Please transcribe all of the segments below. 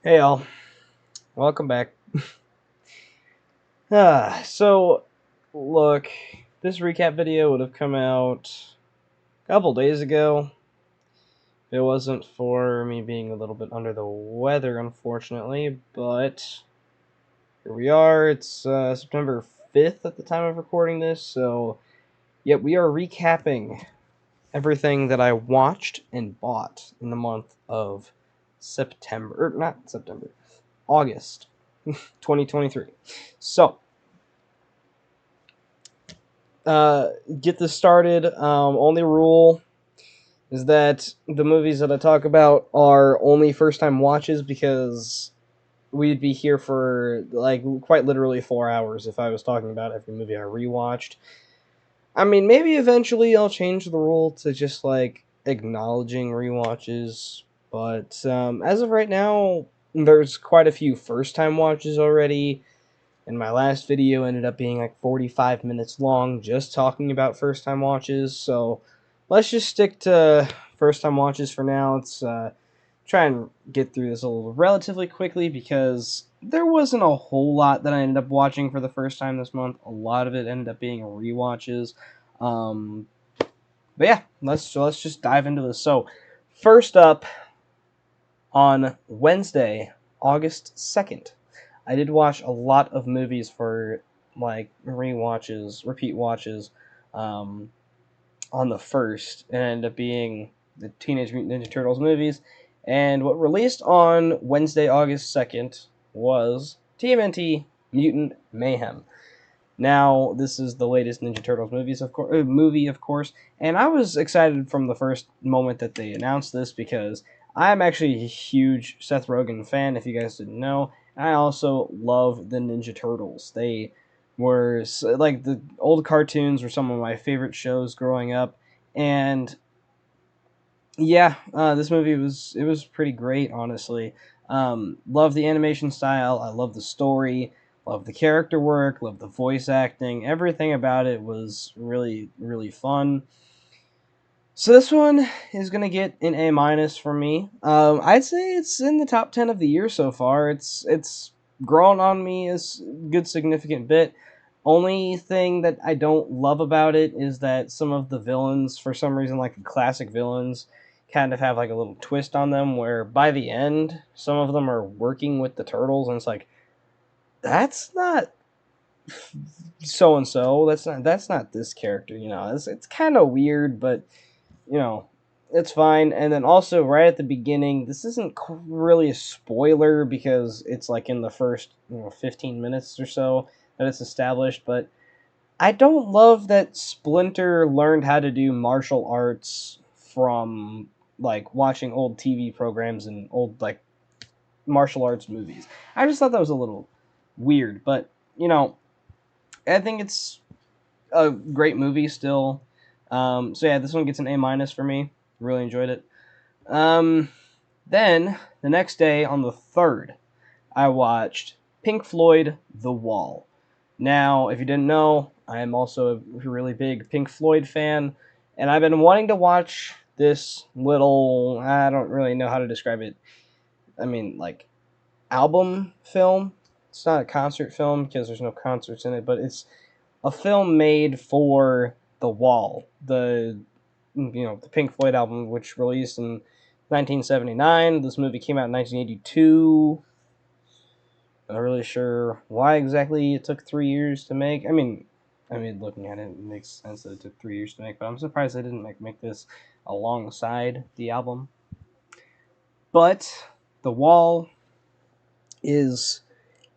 Hey all, welcome back. So look, this recap video would have come out a couple days ago. If it wasn't for me being a little bit under the weather, unfortunately, but here we are. It's September 5th at the time of recording this, so yep, we are recapping everything that I watched and bought in the month of September, or not September, August 2023. So, get this started. Only rule is that the movies that I talk about are only first time watches because we'd be here for like quite literally 4 hours if I was talking about every movie I rewatched. I mean, maybe eventually I'll change the rule to just like acknowledging rewatches, but as of right now, there's quite a few first time watches already. And my last video ended up being like 45 minutes long just talking about first time watches. So let's just stick to first time watches for now. Let's try and get through this a little relatively quickly because there wasn't a whole lot that I ended up watching for the first time this month. A lot of it ended up being rewatches. Um, but yeah, let's just dive into this. So first up on Wednesday, August 2nd, I did watch a lot of movies for like rewatches, repeat watches, um, on the first, and ended up being the Teenage Mutant Ninja Turtles movies. And what released on Wednesday, August 2nd was TMNT Mutant Mayhem. Now, this is the latest Ninja Turtles movie, of course, and I was excited from the first moment that they announced this because I'm actually a huge Seth Rogen fan, if you guys didn't know. I also love the Ninja Turtles. They were like the old cartoons were some of my favorite shows growing up, and yeah, this movie was pretty great, honestly. Love the animation style. I love the story. Love the character work. Love the voice acting. Everything about it was really really fun. So this one is gonna get an A minus from me. I'd say it's in the top 10 of the year so far. It's grown on me a good significant bit. Only thing that I don't love about it is that some of the villains, for some reason, like the classic villains, kind of have like a little twist on them. Where by the end, some of them are working with the turtles, and it's like that's not so and so. That's not this character. It's kind of weird, but you know, it's fine. And then also, right at the beginning, this isn't really a spoiler because it's like in the first 15 minutes or so that it's established. But I don't love that Splinter learned how to do martial arts from like watching old TV programs and old like martial arts movies. I just thought that was a little weird, but I think it's a great movie still. So yeah, this one gets an A minus for me. Really enjoyed it. Um, then the next day on the 3rd, I watched Pink Floyd The Wall. Now, if you didn't know, I am also a really big Pink Floyd fan, and I've been wanting to watch this little, I don't really know how to describe it. I mean, like, album film. It's not a concert film because there's no concerts in it, but it's a film made for The Wall, the Pink Floyd album, which released in 1979. This movie came out in 1982. Not really sure why exactly it took 3 years to make. I mean, looking at it, it makes sense that it took 3 years to make. But I'm surprised they didn't make this alongside the album. But The Wall is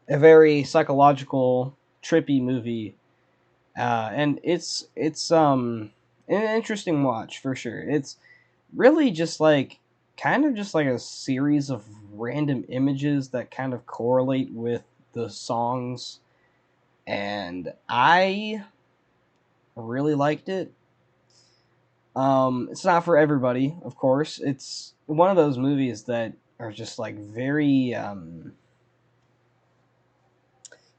a very psychological, trippy movie, and it's an interesting watch for sure. It's really just like kind of just like a series of random images that kind of correlate with the songs, and I really liked it. It's not for everybody, of course. It's one of those movies that are just like very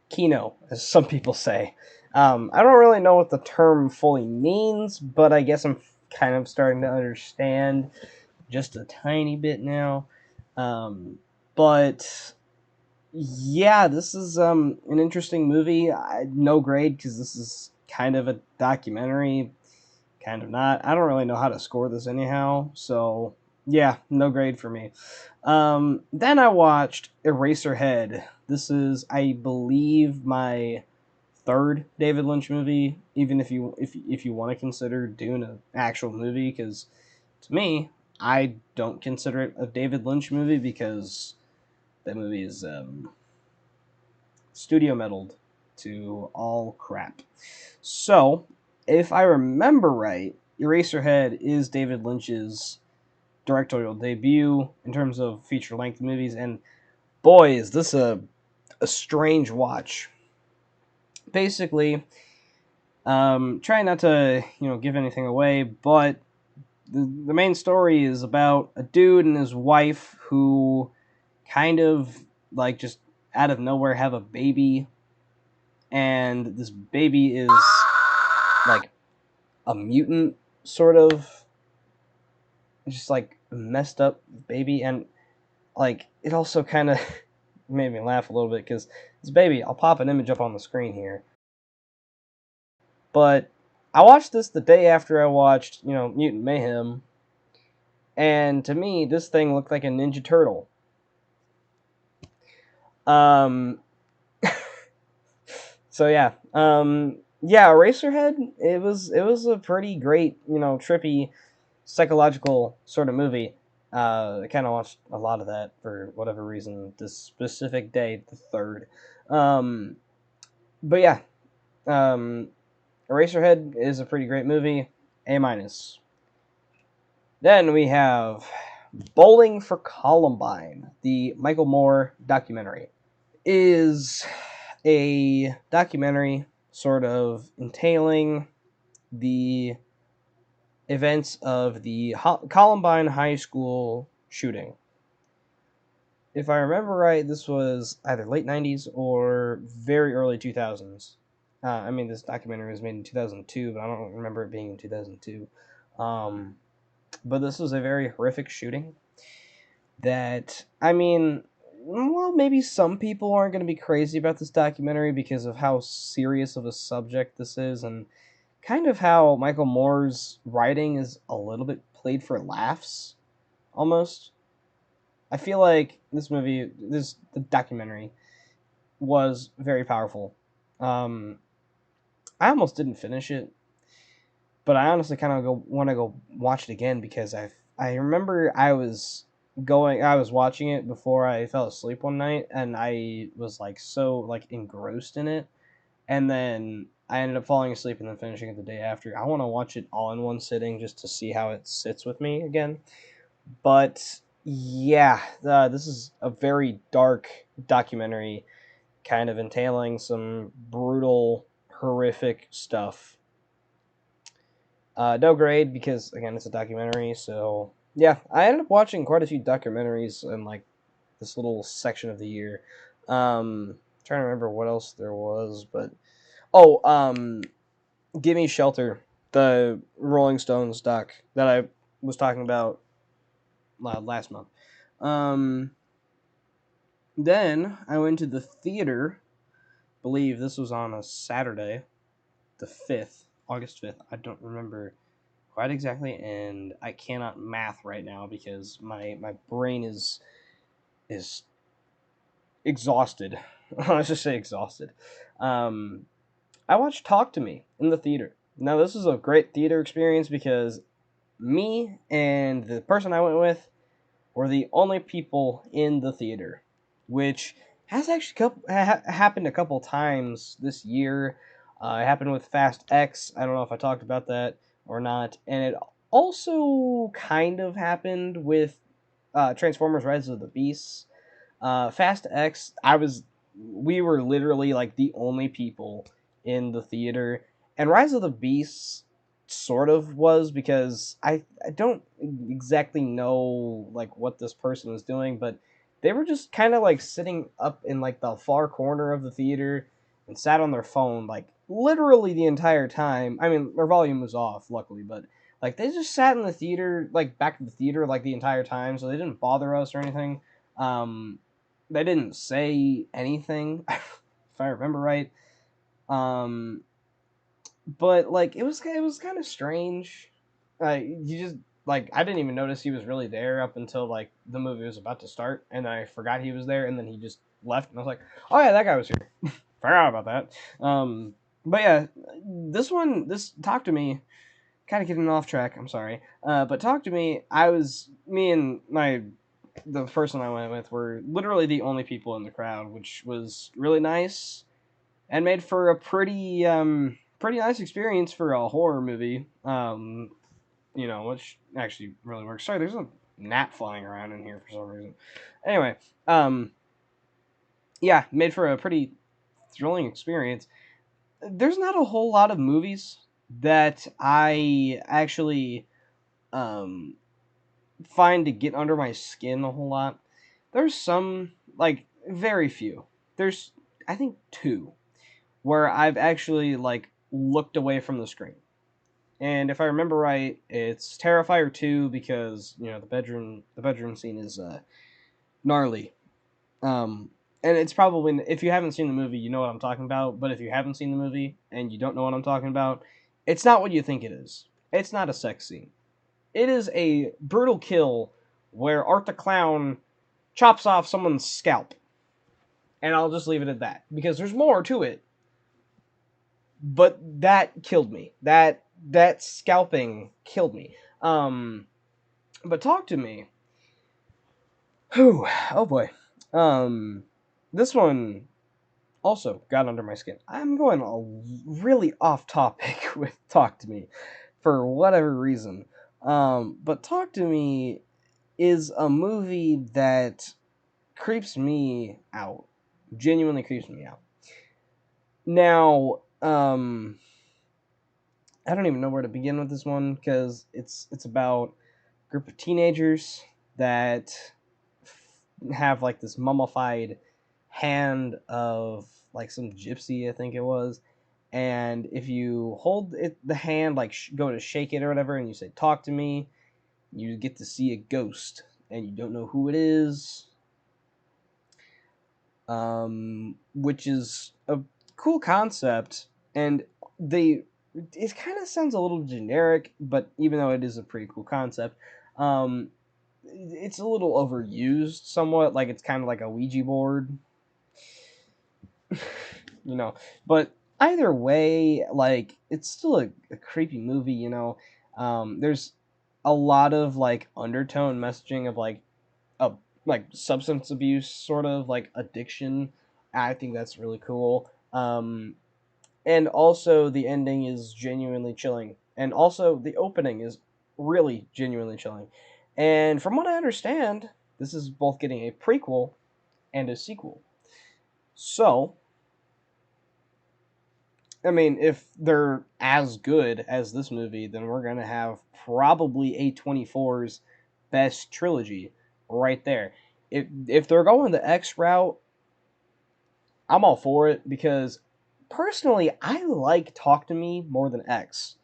kino, as some people say. I don't really know what the term fully means, but I guess I'm kind of starting to understand just a tiny bit now. Um, But yeah, this is an interesting movie. No grade because this is kind of a documentary, kind of not. I don't really know how to score this anyhow, so yeah, no grade for me. Then I watched Eraserhead. This is, I believe, my third David Lynch movie. Even if you want to consider doing an actual movie, because to me, I don't consider it a David Lynch movie because that movie is studio meddled to all crap. So, if I remember right, Eraserhead is David Lynch's directorial debut in terms of feature length movies, and boy, is this a strange watch. Basically, trying not to give anything away, but the main story is about a dude and his wife who kind of like just out of nowhere have a baby, and this baby is like a mutant sort of, just like a messed up baby, and like it also kind of made me laugh a little bit because this baby, I'll pop an image up on the screen here, but I watched this the day after I watched Mutant Mayhem, and to me this thing looked like a Ninja Turtle. um so yeah, Eraserhead, it was a pretty great, trippy psychological sort of movie. I kind of watched a lot of that for whatever reason this specific day, the third. Um, but yeah, um, Eraserhead is a pretty great movie. A minus. Then we have Bowling for Columbine, the Michael Moore documentary. Is a documentary sort of entailing the events of the Columbine High School shooting. If I remember right, this was either late 90s or very early 2000s. I mean, this documentary was made in 2002, but I don't remember it being in 2002. Um, but this was a very horrific shooting that, I mean, well, maybe some people aren't going to be crazy about this documentary because of how serious of a subject this is, and kind of how Michael Moore's writing is a little bit played for laughs, almost. I feel like the documentary, was very powerful. Um, I almost didn't finish it, but I honestly kind of go want to go watch it again because I remember I was watching it before I fell asleep one night, and I was like so like engrossed in it, and then I ended up falling asleep and then finishing it the day after. I want to watch it all in one sitting just to see how it sits with me again. But yeah, this is a very dark documentary, kind of entailing some brutal, horrific stuff. No grade because again, it's a documentary. So yeah, I ended up watching quite a few documentaries in like this little section of the year. Trying to remember what else there was, but oh, "Gimme Shelter," the Rolling Stones doc that I was talking about last month. Um, then I went to the theater. Believe this was on a Saturday, the 5th, August 5th. I don't remember quite exactly, and I cannot math right now because my brain is exhausted. Let's just say exhausted. Um, I watched Talk to Me in the theater. Now this is a great theater experience because me and the person I went with were the only people in the theater, which has actually happened a couple times this year. It happened with Fast X. I don't know if I talked about that or not, and it also kind of happened with Transformers: Rise of the Beasts. Fast X, we were literally like the only people in the theater, and Rise of the Beasts sort of was because I don't exactly know like what this person was doing, but they were just kind of like sitting up in like the far corner of the theater and sat on their phone like literally the entire time. I mean, their volume was off, luckily, but like they just sat in the theater, like back of the theater, like the entire time, so they didn't bother us or anything. they didn't say anything, if I remember right. Um, but like it was kind of strange. You just like I didn't even notice he was really there up until like the movie was about to start, and then I forgot he was there, and then he just left, and I was like, oh yeah, that guy was here. Forgot about that. But yeah, this Talk to Me, kind of getting off track. I'm sorry. But Talk to Me, me and the person I went with were literally the only people in the crowd, which was really nice and made for a pretty nice experience for a horror movie. Which actually really works. Sorry, there's a gnat flying around in here for some reason. Anyway, um, yeah, made for a pretty thrilling experience. There's not a whole lot of movies that I actually um find to get under my skin a whole lot. There's some, like, very few. There's, I think, two where I've actually like looked away from the screen. And if I remember right, it's Terrifier 2 because, the bedroom scene is gnarly. Um and it's probably, if you haven't seen the movie, you know what I'm talking about, but if you haven't seen the movie and you don't know what I'm talking about, it's not what you think it is. It's not a sex scene. It is a brutal kill where Art the Clown chops off someone's scalp. And I'll just leave it at that because there's more to it. But that killed me. That scalping killed me. But Talk to Me. Whew, oh boy. Um, this one also got under my skin. I'm going really off topic with Talk to Me for whatever reason. But Talk to Me is a movie that creeps me out. Genuinely creeps me out. Now, I don't even know where to begin with this one because it's about a group of teenagers that have like this mummified hand of like some gypsy, I think it was. And if you hold the hand, like go to shake it or whatever, and you say "talk to me," you get to see a ghost, and you don't know who it is. Which is a cool concept, and they it kind of sounds a little generic, but even though it is a pretty cool concept, um, it's a little overused somewhat. Like it's kind of like a Ouija board, you know. But either way, like it's still a creepy movie, you know. There's a lot of like undertone messaging of a like substance abuse, sort of like addiction. I think that's really cool. And also the ending is genuinely chilling, and also the opening is really genuinely chilling. And from what I understand, this is both getting a prequel and a sequel. So, I mean, if they're as good as this movie, then we're gonna have probably A24's best trilogy right there. If they're going the X route, I'm all for it because personally, I like Talk to Me more than X.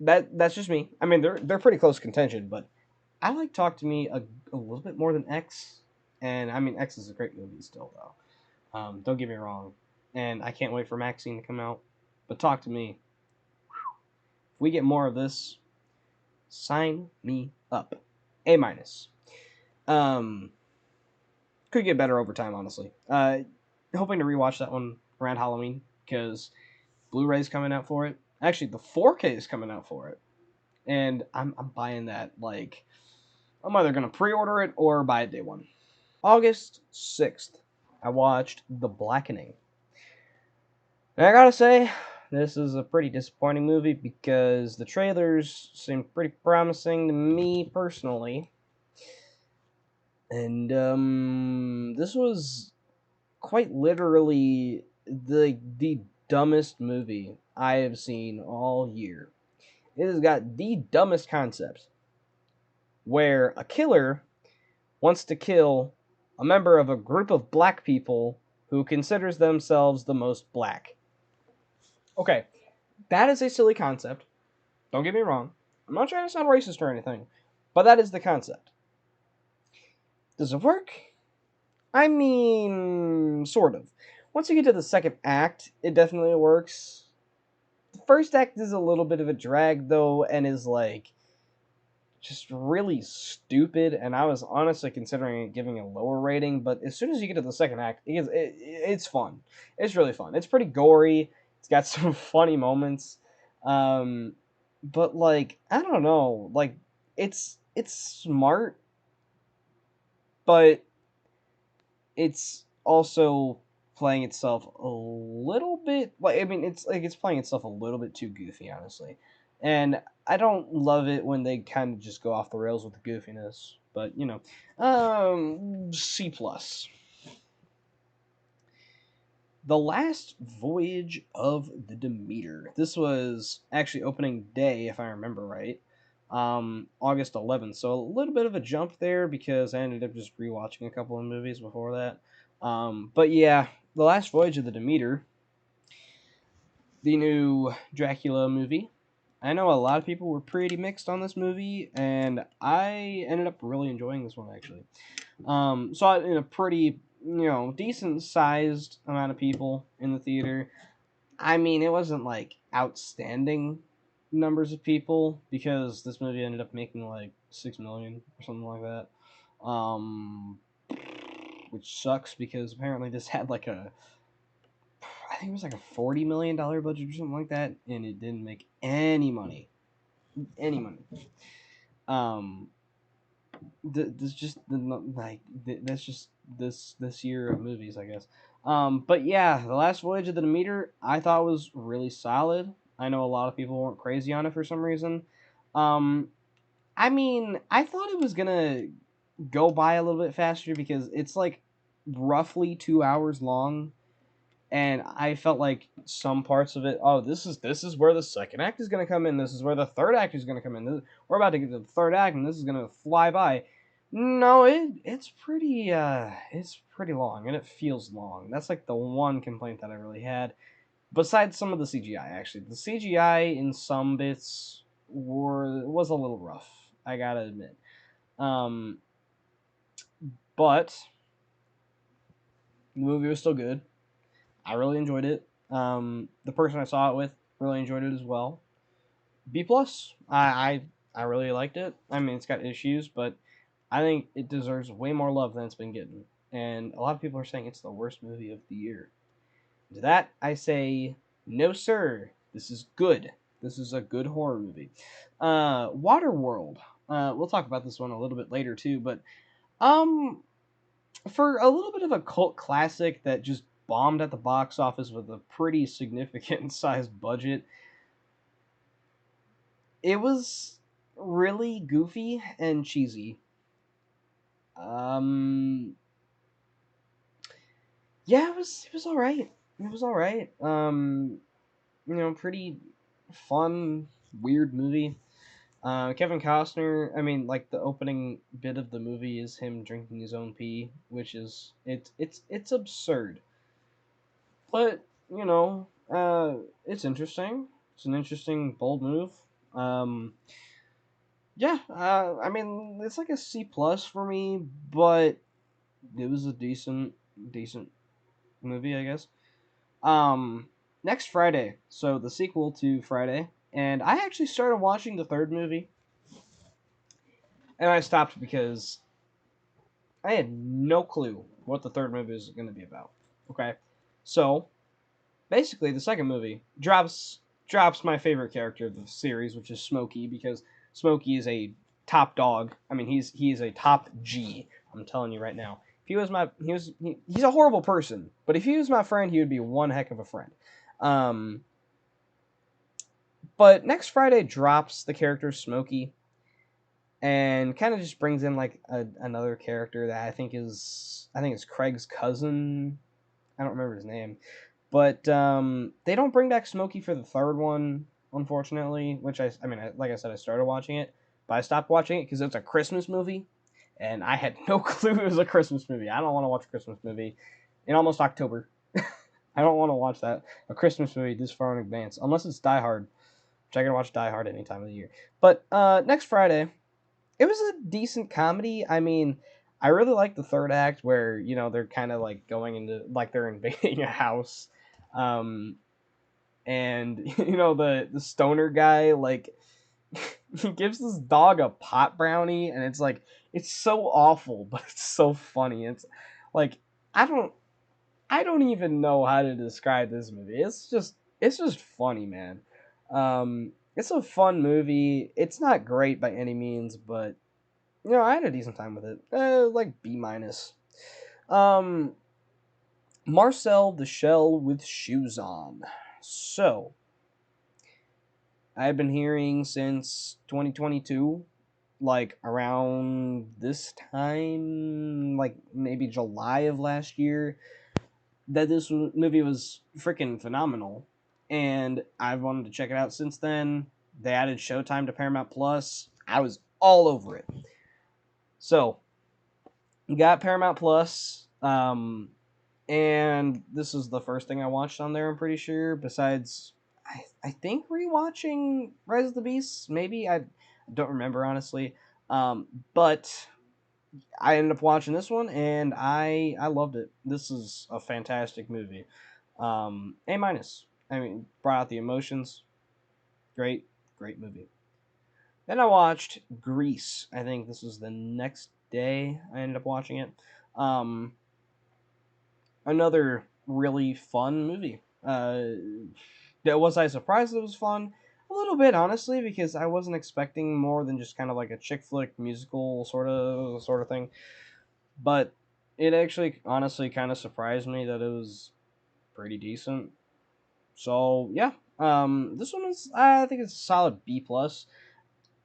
That's just me. I mean, they're pretty close contention, but I like Talk to Me a little bit more than X. And I mean, X is a great movie still, though. Don't get me wrong, and I can't wait for Maxine to come out. But Talk to Me, if we get more of this, sign me up. A minus. Um, could get better over time, honestly. Hoping to rewatch that one around Halloween because Blu-ray's coming out for it. Actually, the 4K is coming out for it, and I'm buying that. Like, I'm either gonna pre-order it or buy it day one. August 6th, I watched The Blackening. And I gotta say, this is a pretty disappointing movie because the trailers seem pretty promising to me personally. And this was quite literally the dumbest movie I have seen all year. It has got the dumbest concept where a killer wants to kill a member of a group of black people who considers themselves the most black. Okay, that is a silly concept. Don't get me wrong. I'm not trying to sound racist or anything, but that is the concept. Does it work? I mean, sort of. Once you get to the second act, it definitely works. The first act is a little bit of a drag, though, and is like just really stupid. And I was honestly considering giving a lower rating, but as soon as you get to the second act, it's fun. It's really fun. It's pretty gory. It's got some funny moments. Um, but like I don't know, like it's smart, but it's also playing itself a little bit like I mean it's playing itself a little bit too goofy, honestly. And I don't love it when they kind of just go off the rails with the goofiness. But C plus. The Last Voyage of the Demeter. This was actually opening day, if I remember right. August 11th. So a little bit of a jump there because I ended up just rewatching a couple of movies before that. But yeah, The Last Voyage of the Demeter, the new Dracula movie. I know a lot of people were pretty mixed on this movie, and I ended up really enjoying this one actually. Saw it in a pretty, decent sized amount of people in the theater. I mean, it wasn't like outstanding numbers of people because this movie ended up making like 6 million or something like that. Um, which sucks because apparently this had like I think it was like a $40 million budget or something like that, and it didn't make any money. Any money. Um, this just like that's just this year of movies, I guess. But yeah, The Last Voyage of the Demeter I thought was really solid. I know a lot of people weren't crazy on it for some reason. Um, I mean, I thought it was gonna go by a little bit faster because it's like roughly 2 hours long, and I felt like some parts of it. Oh, this is where the second act is gonna come in. This is where the third act is gonna come in. We're about to get to the third act, and this is gonna fly by. No, it's pretty long, and it feels long. That's like the one complaint that I really had. Besides some of the CGI, actually, the CGI in some bits was a little rough. I gotta admit. Um, but the movie was still good. I really enjoyed it. The person I saw it with really enjoyed it as well. B plus. I really liked it. I mean, it's got issues, but I think it deserves way more love than it's been getting. And a lot of people are saying it's the worst movie of the year. To that, I say, no, sir. This is good. This is a good horror movie. Waterworld. We'll talk about this one a little bit later too, but um, for a little bit of a cult classic that just bombed at the box office with a pretty significant sized budget, it was really goofy and cheesy. Um, yeah, it was all right. It was all right. Pretty fun, weird movie. Kevin Costner. I mean, like the opening bit of the movie is him drinking his own pee, which is it's absurd. But it's interesting. It's an interesting, bold move. Um, yeah, I mean, it's like a C plus for me, but it was a decent movie, I guess. Um, Next Friday, so the sequel to Friday, and I actually started watching the third movie, and I stopped because I had no clue what the third movie was going to be about. Okay, so basically the second movie drops my favorite character of the series, which is Smokey, because Smokey is a top dog. I mean, he is a top G. I'm telling you right now. If he was he's a horrible person, but if he was my friend, he would be one heck of a friend. Um, but next Friday drops the character Smokey, and kind of just brings in like another character that I think is Craig's cousin. I don't remember his name. But they don't bring back Smokey for the third one, unfortunately. Which like I said, I started watching it, but I stopped watching it because it's a Christmas movie, and I had no clue it was a Christmas movie. I don't want to watch a Christmas movie in almost October. I don't want to watch a Christmas movie this far in advance, unless it's Die Hard, which I can watch Die Hard any time of the year. But next Friday, it was a decent comedy. I mean, I really like the third act where they're kind of like going into like they're invading a house, um, and the stoner guy like he gives this dog a pot brownie, and it's so awful, but it's so funny. It's like I don't I don't even know how to describe this movie. It's just funny, man. It's a fun movie. It's not great by any means, but I had a decent time with it. Like B minus. Um, Marcel the Shell with Shoes On. So I've been hearing since 2022, like around this time, like maybe July of last year, that this movie was freaking phenomenal, and I've wanted to check it out since then. They added Showtime to Paramount Plus. I was all over it. So, got Paramount Plus, and this is the first thing I watched on there. I'm pretty sure. Besides, I think rewatching Rise of the Beasts. Maybe I don't remember honestly, but I ended up watching this one and I loved it. This is a fantastic movie. A minus. I mean, brought out the emotions. Great, great movie. Then I watched Grease. I think this was the next day I ended up watching it. Um, Another really fun movie. Was I surprised it was fun? A little bit, honestly, because I wasn't expecting more than just kind of like a chick flick musical sort of thing. But it actually, honestly, kind of surprised me that it was pretty decent. So yeah, this one is I think it's a solid B plus.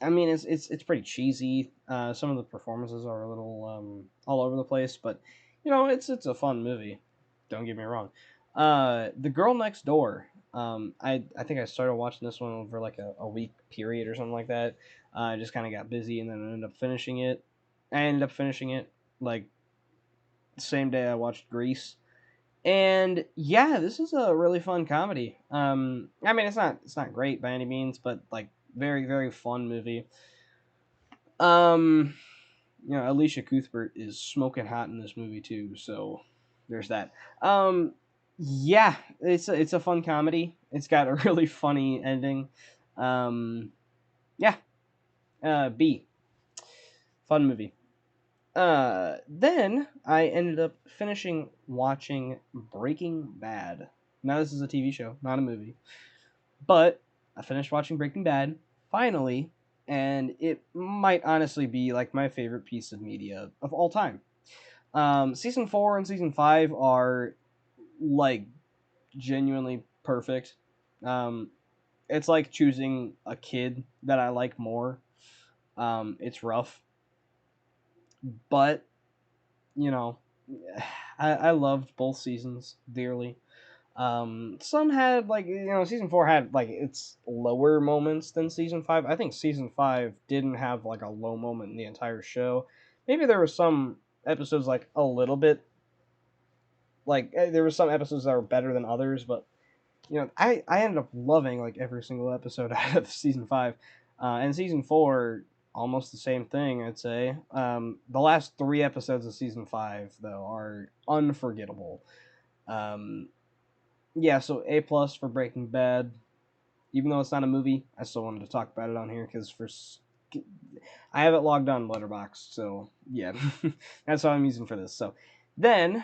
I mean, it's pretty cheesy. Some of the performances are a little all over the place, but it's a fun movie. Don't get me wrong. The Girl Next Door. I think I started watching this one over like a week period or something like that. I just kind of got busy and then I ended up finishing it. I ended up finishing it like the same day I watched Grease. And yeah, this is a really fun comedy. I mean, it's not great by any means, but like very very fun movie. Um, Alicia Cuthbert is smoking hot in this movie too, so there's that. Yeah, it's a fun comedy. It's got a really funny ending. Um, yeah, B, fun movie. Then I ended up finishing watching Breaking Bad. Now this is a TV show, not a movie, but I finished watching Breaking Bad finally, and it might honestly be like my favorite piece of media of all time. Season 4 and season 5 are like genuinely perfect. Um, it's like choosing a kid that I like more. It's rough, but you know, I loved both seasons dearly. Some had like season 4 had like its lower moments than season 5. I think season 5 didn't have like a low moment in the entire show. Maybe there were some episodes like a little bit like there were some episodes that were better than others, but I ended up loving like every single episode out of season 5. And season 4 almost the same thing, I'd say. The last 3 episodes of season 5 though are unforgettable. Um, yeah, so A plus for Breaking Bad. Even though it's not a movie, I still wanted to talk about it on here because I have it logged on Letterboxd, so yeah, that's what I'm using for this. So then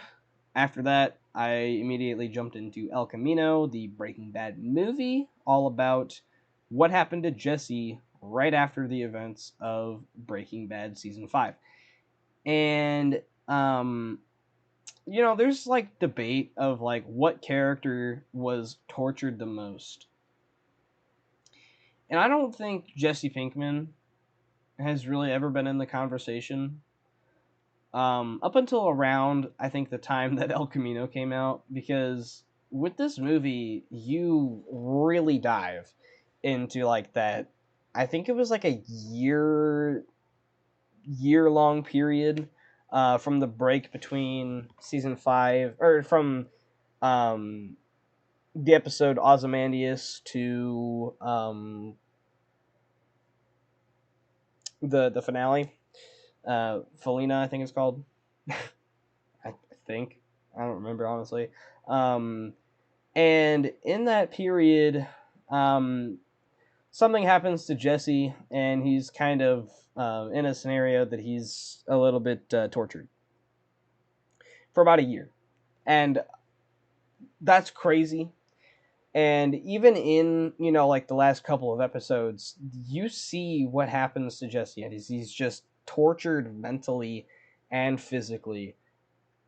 after that, I immediately jumped into El Camino, the Breaking Bad movie, all about what happened to Jesse right after the events of Breaking Bad season 5. And there's like debate of like what character was tortured the most. And I don't think Jesse Pinkman has really ever been in the conversation. Up until around I think the time that El Camino came out, because with this movie you really dive into like that. I think it was like a year long period from the break between season 5 or from um, the episode Ozymandias to the finale. Felina, I think it's called. I think. I don't remember, honestly. Um, and in that period, um, something happens to Jesse, and he's kind of in a scenario that he's a little bit tortured for about a year. And that's crazy. And even in, like the last couple of episodes, you see what happens to Jesse, and he's just tortured mentally and physically.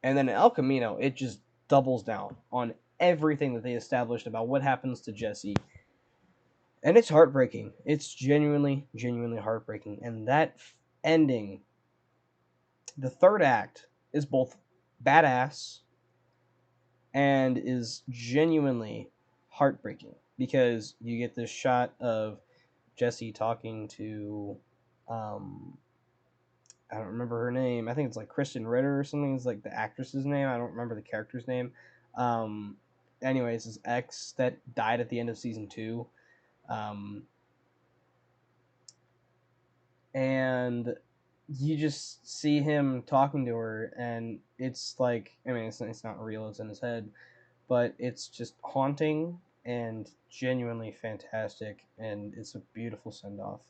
And then in El Camino, it just doubles down on everything that they established about what happens to Jesse. And it's heartbreaking. It's genuinely, genuinely heartbreaking. And that ending, the third act, is both badass and is genuinely heartbreaking because you get this shot of Jesse talking to, um, I don't remember her name. I think it's like Kristen Ritter or something. It's like the actress's name. I don't remember the character's name. Um, Anyways, his ex that died at the end of season 2. Um, and you just see him talking to her, and it's like, I mean, it's not real, it's in his head, but it's just haunting and genuinely fantastic, and it's a beautiful send off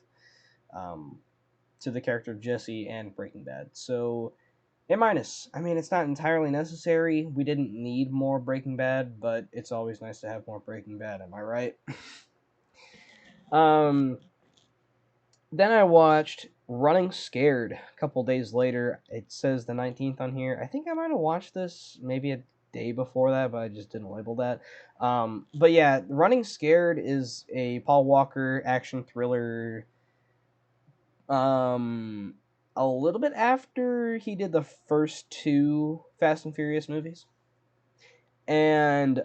um, to the character of Jesse and Breaking Bad. So, A minus. I mean, it's not entirely necessary. We didn't need more Breaking Bad, but it's always nice to have more Breaking Bad. Am I right? um, then I watched Running Scared a couple days later. It says the 19th on here. I think I might have watched this maybe a day before that, but I just didn't label that. But yeah, Running Scared is a Paul Walker action thriller. Um, a little bit after he did the first 2 Fast and Furious movies, and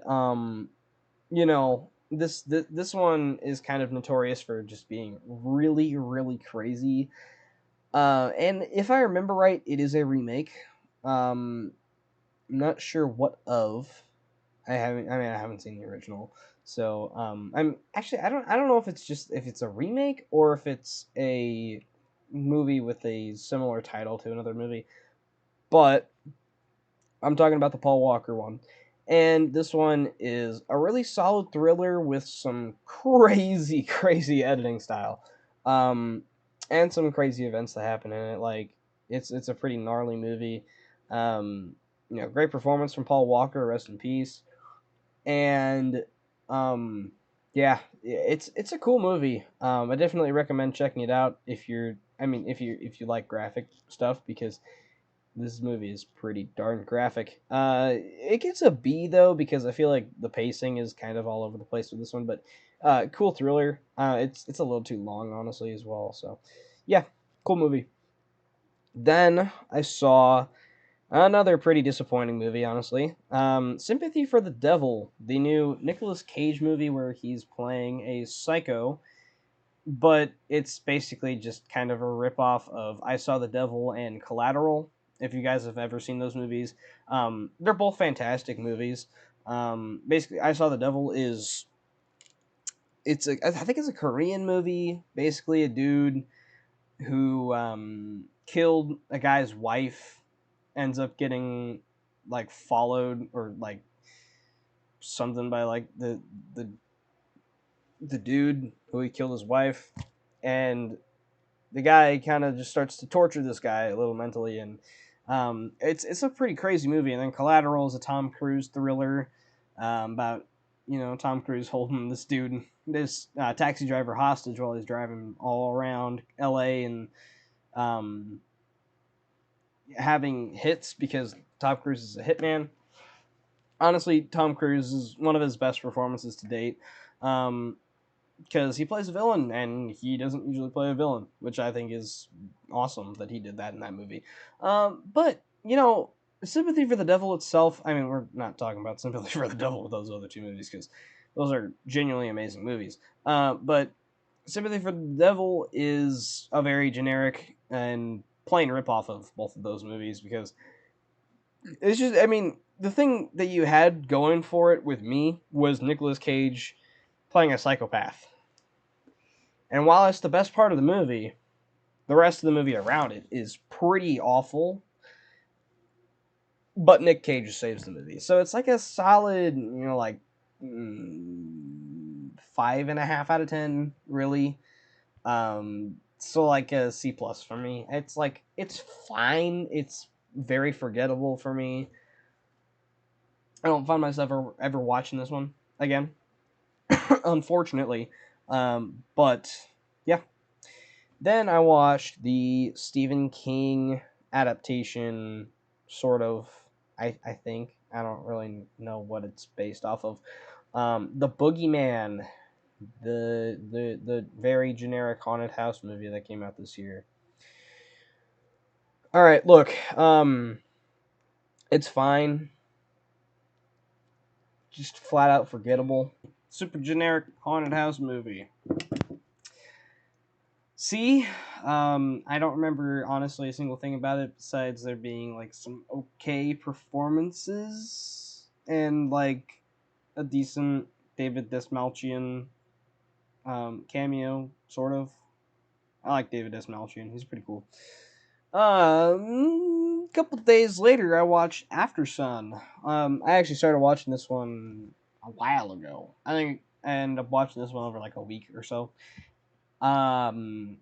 this one is kind of notorious for just being really, really crazy. And if I remember right, it is a remake. I'm not sure what of. I haven't seen the original, so I'm actually I don't know if it's a remake or if it's a movie with a similar title to another movie. But I'm talking about the Paul Walker one. And this one is a really solid thriller with some crazy, crazy editing style. Um, and some crazy events that happen in it. Like, it's a pretty gnarly movie. Great performance from Paul Walker, rest in peace. And um, yeah, it's a cool movie. I definitely recommend checking it out if you like graphic stuff, because this movie is pretty darn graphic. It gets a B though because I feel like the pacing is kind of all over the place with this one, but cool thriller. It's a little too long, honestly, as well. So, yeah, cool movie. Then I saw another pretty disappointing movie, honestly. Sympathy for the Devil, the new Nicolas Cage movie where he's playing a psycho, but it's basically just kind of a ripoff of I Saw the Devil and Collateral. If you guys have ever seen those movies, they're both fantastic movies. Basically, I Saw the Devil is I think it's a Korean movie. Basically, a dude who killed a guy's wife ends up getting like followed or like something by like the dude who he killed his wife, and the guy kind of just starts to torture this guy a little mentally, and it's a pretty crazy movie. And then Collateral is a Tom Cruise thriller about Tom Cruise holding this taxi driver hostage while he's driving all around L.A. and um, having hits because Tom Cruise is a hitman. Honestly, Tom Cruise is one of his best performances to date. Because he plays a villain and he doesn't usually play a villain, which I think is awesome that he did that in that movie. But Sympathy for the Devil itself. I mean, we're not talking about Sympathy for the Devil with those other 2 movies because those are genuinely amazing movies. But Sympathy for the Devil is a very generic and plain ripoff of both of those movies because it's just, I mean, the thing that you had going for it with me was Nicolas Cage playing a psychopath. And while it's the best part of the movie, the rest of the movie around it is pretty awful, but Nick Cage saves the movie. So it's like a solid, like 5.5 out of 10, really. So like a C plus for me. It's like it's fine. It's very forgettable for me. I don't find myself ever watching this one again, unfortunately. But yeah. Then I watched the Stephen King adaptation, sort of. I think I don't really know what it's based off of. The Boogeyman, the very generic haunted house movie that came out this year. All right, look, it's fine, just flat out forgettable. Super generic haunted house movie. See, I don't remember honestly a single thing about it besides there being like some okay performances and like a decent David Desmalchian cameo, sort of. I like David Desmalchian; he's pretty cool. A couple days later, I watched After Sun. I actually started watching this one a while ago. I think I ended up watching this one over like a week or so. Um,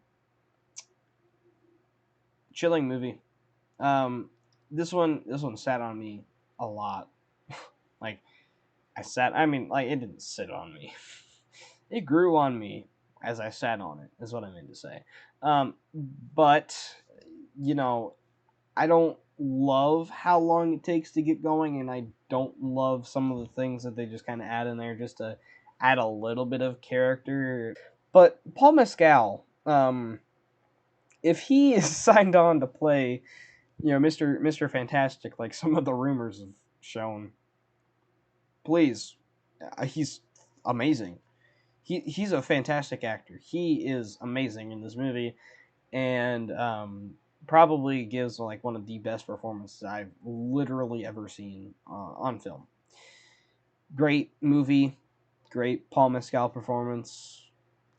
Chilling movie. This one sat on me a lot. Like I mean, like it didn't sit on me. It grew on me as I sat on it. Is what I meant to say. But you know, I don't love how long it takes to get going, and I don't love some of the things that they just kind of add in there just to add a little bit of character. But Paul Mescal, if he is signed on to play, Mister Fantastic, like some of the rumors have shown, please, he's amazing. He's a fantastic actor. He is amazing in this movie, and probably gives like one of the best performances I've literally ever seen on film. Great movie, great Paul Mescal performance,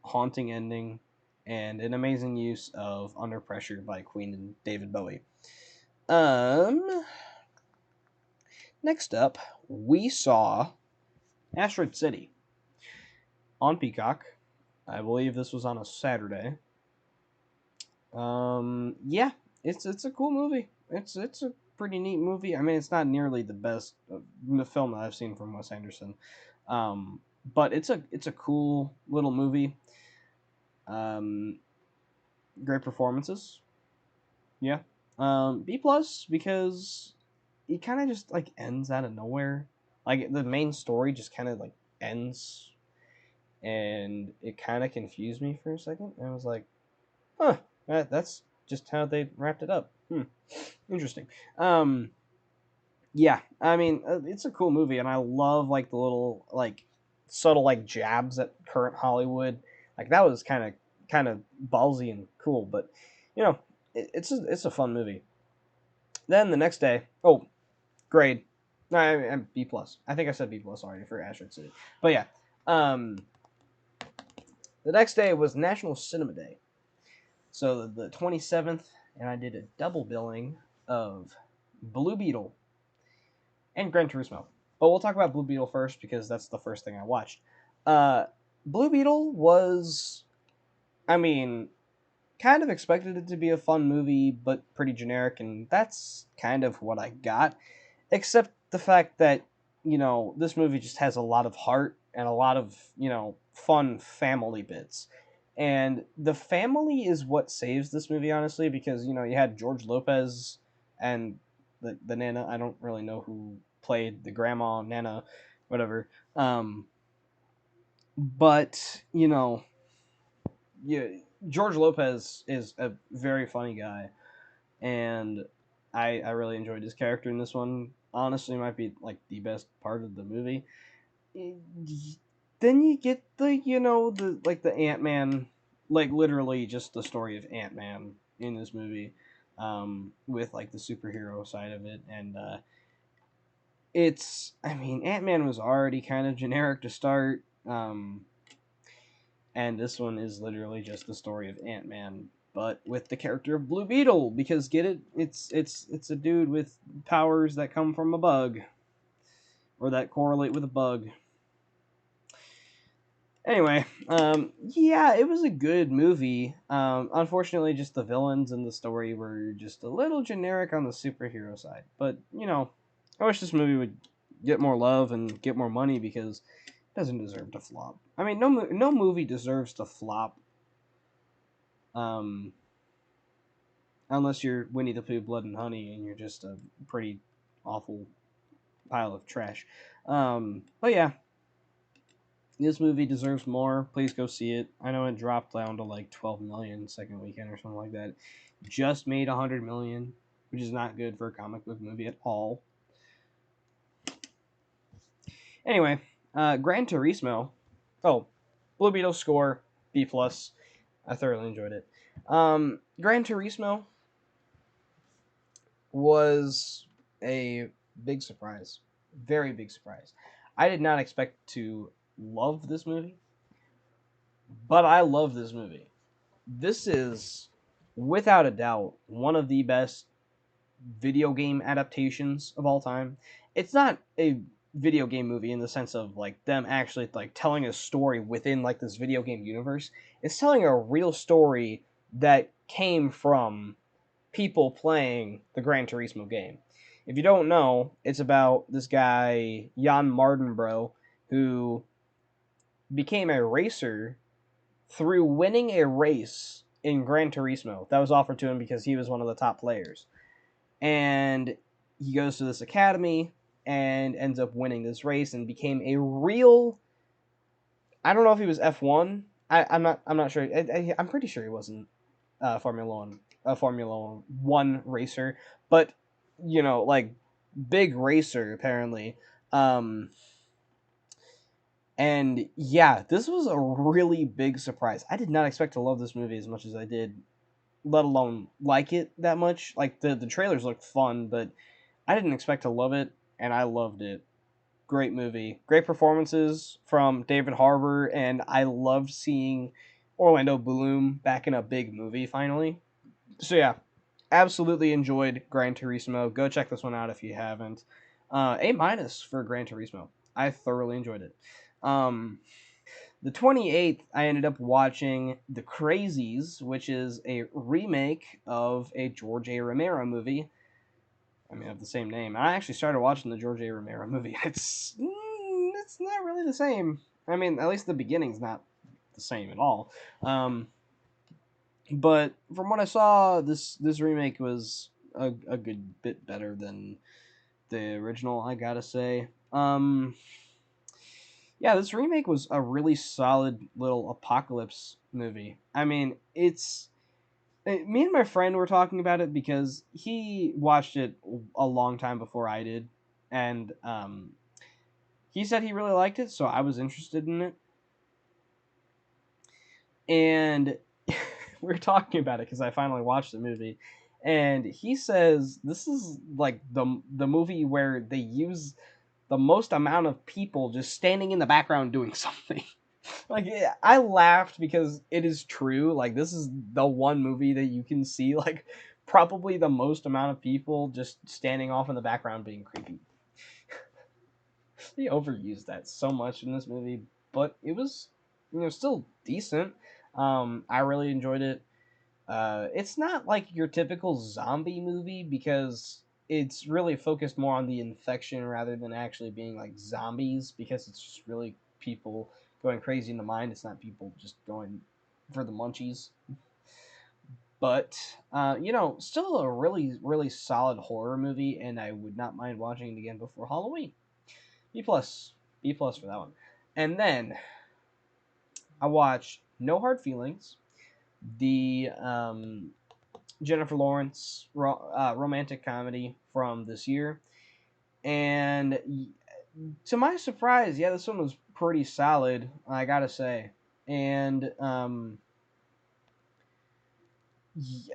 haunting ending, and an amazing use of Under Pressure by Queen and David Bowie. Um, Next up, we saw Asteroid City on Peacock. I believe this was on a Saturday. Yeah, it's a cool movie. It's a pretty neat movie. I mean, it's not nearly the best film that I've seen from Wes Anderson, but it's a cool little movie. Um, Great performances. Yeah. B plus because it kind of just like ends out of nowhere. Like the main story just kind of like ends, and it kind of confused me for a second. And I was like, huh, that's just how they wrapped it up. Interesting. Um, yeah, I mean, it's a cool movie, and I love like the little like subtle like jabs at current Hollywood. Like that was kind of ballsy and cool, but it's a fun movie. Then the next day, oh, grade, no, I'm B plus. I think I said B plus already for Asteroid City, but yeah. Um, the next day was National Cinema Day, so the 27th, and I did a double billing of Blue Beetle and Gran Turismo. But we'll talk about Blue Beetle first because that's the first thing I watched. Uh, Blue Beetle was, I mean, kind of expected it to be a fun movie, but pretty generic, and that's kind of what I got. Except the fact that, this movie just has a lot of heart and a lot of, fun family bits. And the family is what saves this movie, honestly, because, you had George Lopez and the Nana. I don't really know who played the grandma, Nana, whatever. But, yeah, George Lopez is a very funny guy, and I really enjoyed his character in this one. Honestly, might be like the best part of the movie. Then you get the Ant Man, like literally just the story of Ant Man in this movie, with like the superhero side of it, and I mean, Ant Man was already kind of generic to start, and this one is literally just the story of Ant Man but with the character of Blue Beetle, because get it, it's a dude with powers that come from a bug or that correlate with a bug. Anyway, yeah, it was a good movie. Unfortunately, just the villains and the story were just a little generic on the superhero side. But I wish this movie would get more love and get more money because it doesn't deserve to flop. I mean, no movie deserves to flop. Um, unless you're Winnie the Pooh, Blood and Honey, and you're just a pretty awful pile of trash. But yeah, this movie deserves more. Please go see it. I know it dropped down to like 12 million second weekend or something like that. Just made 100 million, which is not good for a comic book movie at all. Anyway, Gran Turismo. Oh, Blue Beetle score B plus. I thoroughly enjoyed it. Gran Turismo was a big surprise, very big surprise. I did not expect to love this movie, but I love this movie. This is, without a doubt, one of the best video game adaptations of all time. It's not a video game movie in the sense of like them actually like telling a story within like this video game universe. It's telling a real story that came from people playing the Gran Turismo game. If you don't know, it's about this guy Jan Mardenborough who became a racer through winning a race in Gran Turismo that was offered to him because he was one of the top players. And he goes to this academy and ends up winning this race and became a real. I don't know if he was F1. I'm not sure. I'm pretty sure he wasn't Formula One racer, but like big racer apparently. Um, and yeah, this was a really big surprise. I did not expect to love this movie as much as I did, let alone like it that much. Like the trailers looked fun, but I didn't expect to love it, and I loved it. Great movie, great performances from David Harbour, and I loved seeing Orlando Bloom back in a big movie finally. So yeah, absolutely enjoyed Gran Turismo. Go check this one out if you haven't. A minus for Gran Turismo. I thoroughly enjoyed it. Um, the 28th, I ended up watching The Crazies, which is a remake of a George A. Romero movie. I mean, of the same name. I actually started watching the George A. Romero movie. It's not really the same. I mean, at least the beginning's not the same at all. But from what I saw, this remake was a good bit better than the original. I gotta say. Yeah, this remake was a really solid little apocalypse movie. I mean, me and my friend were talking about it because he watched it a long time before I did, and he said he really liked it, so I was interested in it. And we were talking about it because I finally watched the movie, and he says this is like the movie where they use the most amount of people just standing in the background doing something. Like I laughed because it is true. Like this is the one movie that you can see like probably the most amount of people just standing off in the background being creepy. They overused that so much in this movie, but it was still decent. I really enjoyed it. It's not like your typical zombie movie because it's really focused more on the infection rather than actually being like zombies because it's just really people going crazy in the mind. It's not people just going for the munchies. But still a really really solid horror movie, and I would not mind watching it again before Halloween. B plus, B plus for that one. And then I watched No Hard Feelings, the Jennifer Lawrence romantic comedy from this year, and to my surprise, yeah, this one was pretty solid. I gotta say, and yeah,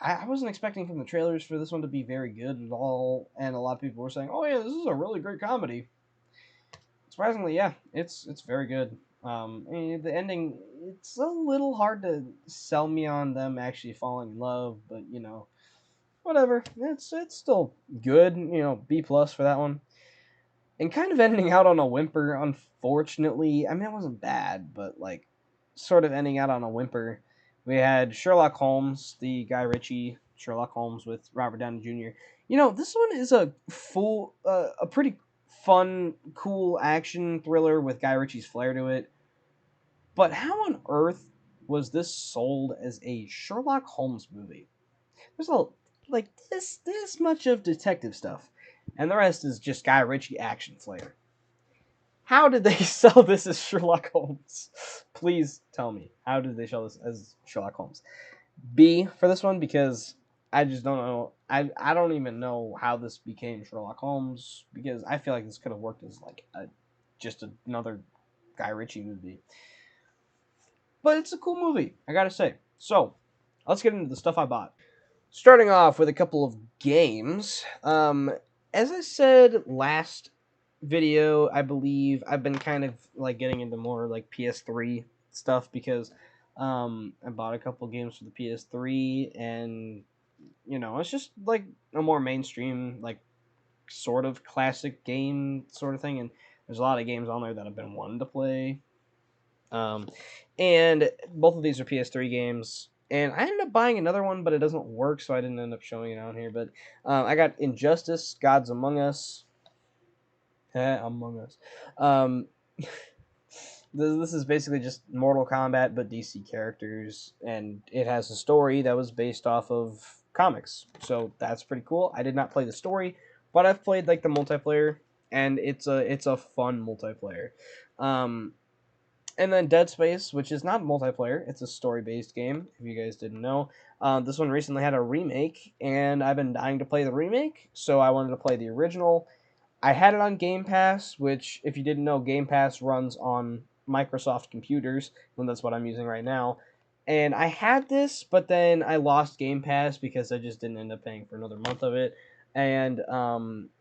I wasn't expecting from the trailers for this one to be very good at all, and a lot of people were saying, "Oh yeah, this is a really great comedy." Surprisingly, yeah, it's very good. And the ending, it's a little hard to sell me on them actually falling in love, but whatever. It's still good. B plus for that one. And kind of ending out on a whimper, unfortunately. I mean, it wasn't bad, but like, sort of ending out on a whimper. We had Sherlock Holmes, the Guy Ritchie Sherlock Holmes with Robert Downey Jr. This one is a pretty fun, cool action thriller with Guy Ritchie's flair to it. But how on earth was this sold as a Sherlock Holmes movie? There's a like this much of detective stuff, and the rest is just Guy Ritchie action flair. How did they sell this as Sherlock Holmes? Please tell me. How did they sell this as Sherlock Holmes? B for this one because I just don't know. I don't even know how this became Sherlock Holmes because I feel like this could have worked as like just another Guy Ritchie movie. But it's a cool movie, I gotta say. So let's get into the stuff I bought. Starting off with a couple of games. As I said last video, I believe I've been kind of like getting into more like PS3 stuff because I bought a couple games for the PS3 and it's just like a more mainstream like sort of classic game sort of thing and there's a lot of games on there that I've been wanting to play. Um, and both of these are PS3 games. And I ended up buying another one, but it doesn't work, so I didn't end up showing it on here. But I got Injustice, Gods Among Us. Among Us. Um, this is basically just Mortal Kombat, but DC characters. And it has a story that was based off of comics. So that's pretty cool. I did not play the story, but I've played like the multiplayer, and it's a fun multiplayer. Um, and then Dead Space, which is not multiplayer, it's a story-based game. If you guys didn't know, this one recently had a remake, and I've been dying to play the remake, so I wanted to play the original. I had it on Game Pass, which, if you didn't know, Game Pass runs on Microsoft computers, and that's what I'm using right now. And I had this, but then I lost Game Pass because I just didn't end up paying for another month of it. And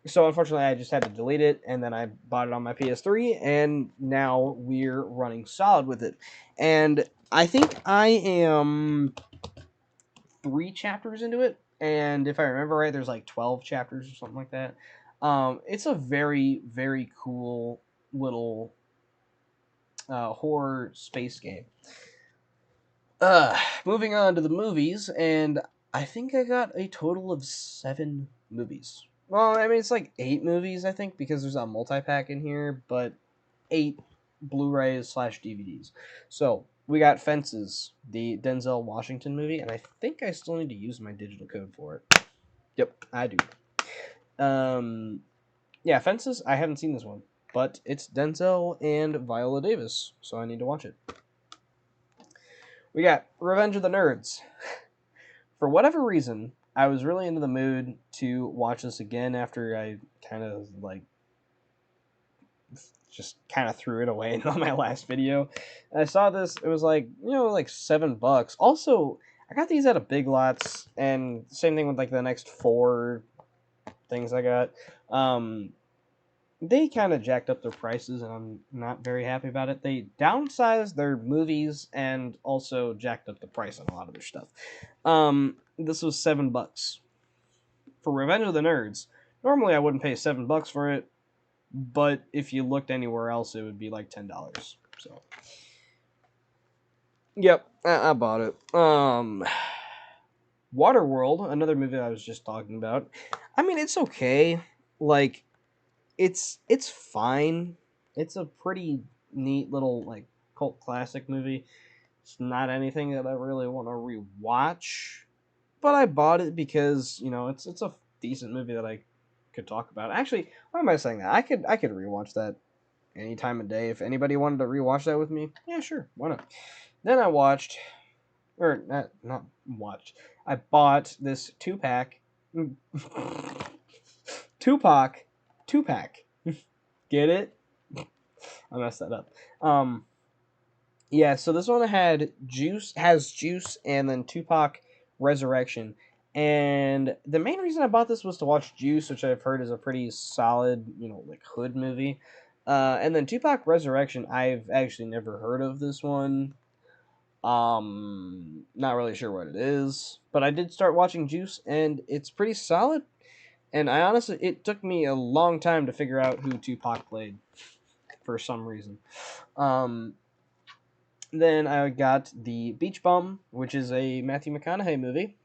so unfortunately, I just had to delete it, and then I bought it on my PS3, and now we're running solid with it. And I think I am 3 chapters into it, and if I remember right, there's like 12 chapters or something like that. It's a very, very cool little horror space game. Moving on to the movies, and I think I got a total of 7 movies. Well, I mean, it's like 8 movies, I think, because there's a multi-pack in here, but 8 Blu-rays / DVDs. So, we got Fences, the Denzel Washington movie, and I think I still need to use my digital code for it. Yep, I do. Yeah, Fences, I haven't seen this one, but it's Denzel and Viola Davis, so I need to watch it. We got Revenge of the Nerds. For whatever reason, I was really into the mood to watch this again after I kind of like just kind of threw it away on my last video. And I saw this, it was like, like $7. Also, I got these at a Big Lots, and same thing with like the next 4 things I got. They kind of jacked up their prices, and I'm not very happy about it. They downsized their movies and also jacked up the price on a lot of their stuff. This was $7 for Revenge of the Nerds. Normally, I wouldn't pay $7 for it, but if you looked anywhere else, it would be like $10. So, yep, I bought it. Waterworld, another movie I was just talking about. I mean, it's okay. Like, it's fine. It's a pretty neat little like cult classic movie. It's not anything that I really want to rewatch, but I bought it because it's a decent movie that I could talk about. Actually, why am I saying that? I could rewatch that any time of day. If anybody wanted to rewatch that with me, yeah, sure, why not? Then I watched, or not watched. I bought this 2-pack, Tupac 2-pack. Get it? I messed that up. Yeah, so this one has Juice, and then Tupac Resurrection. And the main reason I bought this was to watch Juice, which I've heard is a pretty solid, like hood movie. And then Tupac Resurrection, I've actually never heard of this one. Not really sure what it is, but I did start watching Juice, and it's pretty solid. And I honestly, it took me a long time to figure out who Tupac played for some reason. Um, then I got the Beach Bum, which is a Matthew McConaughey movie.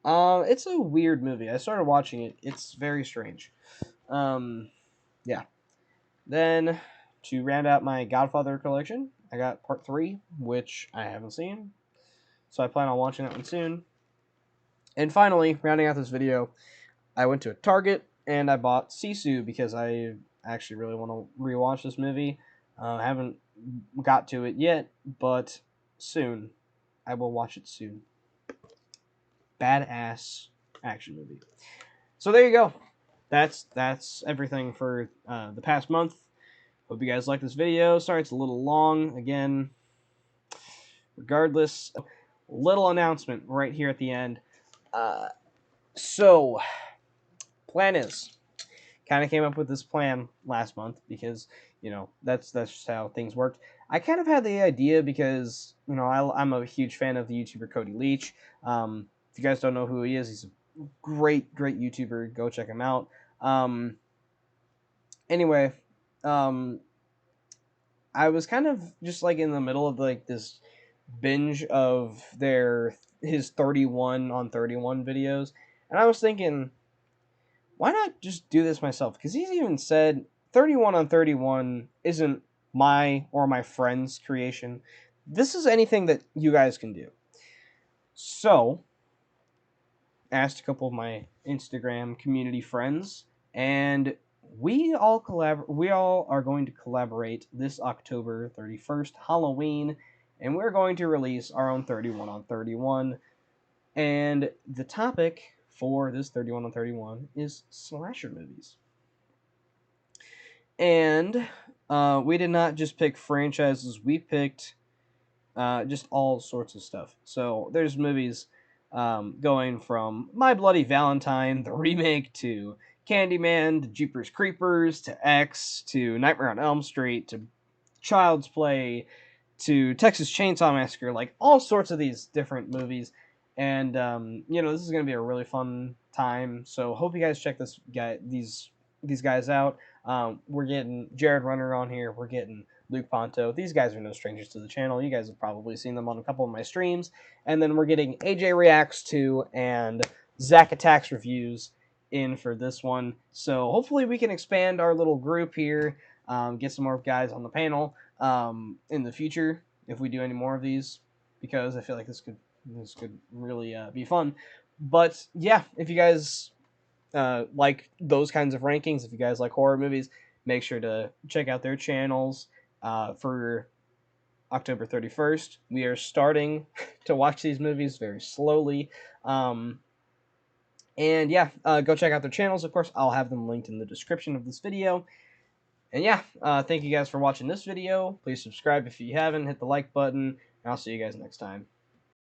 It's a weird movie. I started watching it. It's very strange. Yeah. Then to round out my Godfather collection, I got Part 3, which I haven't seen. So I plan on watching that one soon. And finally, rounding out this video, I went to a Target and I bought Sisu because I actually really want to rewatch this movie. I haven't got to it yet, but soon. I will watch it soon. Badass action movie. So there you go. That's everything for the past month. Hope you guys like this video. Sorry it's a little long. Again, regardless, little announcement right here at the end. So, plan is, kind of came up with this plan last month because that's just how things worked. I kind of had the idea because I'm a huge fan of the YouTuber Cody Leach. If you guys don't know who he is, he's a great YouTuber. Go check him out. Anyway, I was kind of just like in the middle of like this binge of his 31 on 31 videos, and I was thinking, why not just do this myself? Because he's even said 31 on 31 isn't my or my friend's creation. This is anything that you guys can do. So, I asked a couple of my Instagram community friends, and we all are going to collaborate this October 31st, Halloween, and we're going to release our own 31 on 31. And the topic for this 31 on 31 is slasher movies. And we did not just pick franchises, we picked just all sorts of stuff. So there's movies going from My Bloody Valentine, the remake, to Candyman, to Jeepers Creepers, to X, to Nightmare on Elm Street, to Child's Play, to Texas Chainsaw Massacre, like all sorts of these different movies. And this is going to be a really fun time. So hope you guys check these guys out. We're getting Jared Runner on here. We're getting Luke Ponto. These guys are no strangers to the channel. You guys have probably seen them on a couple of my streams. And then we're getting AJ Reacts 2 and Zach Attacks Reviews in for this one. So hopefully we can expand our little group here, get some more guys on the panel in the future if we do any more of these, because I feel like this could really be fun. But yeah, if you guys like those kinds of rankings, if you guys like horror movies, make sure to check out their channels for October 31st. We are starting to watch these movies very slowly. And yeah, go check out their channels. Of course, I'll have them linked in the description of this video. And yeah, thank you guys for watching this video. Please subscribe if you haven't. Hit the like button. And I'll see you guys next time.